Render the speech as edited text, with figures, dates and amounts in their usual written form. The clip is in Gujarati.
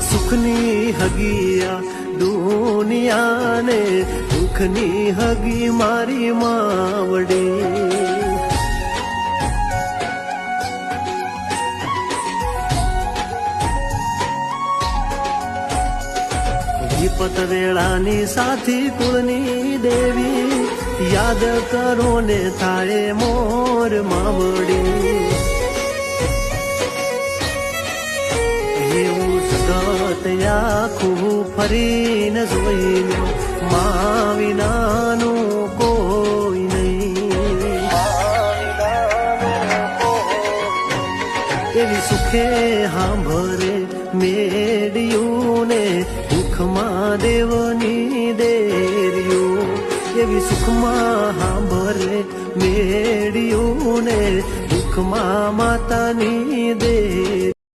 સુખની હગિયા દુનિયાને દુઃખની હગી મારી માવડે વિપત વેળાની સાથી કુળની દેવી યાદ કરો ને થાય મોર માવડી એવું જગત આખું ફરીને જોઈને મા વિનાનું કોઈ નહીં એવી સુખે સાંભળે મેળ્યું ને દુઃખમાં દેવની દેર્યું એવી સુખમાં સાંભળે મેળ્યું ને દુઃખમાં માતાની દેર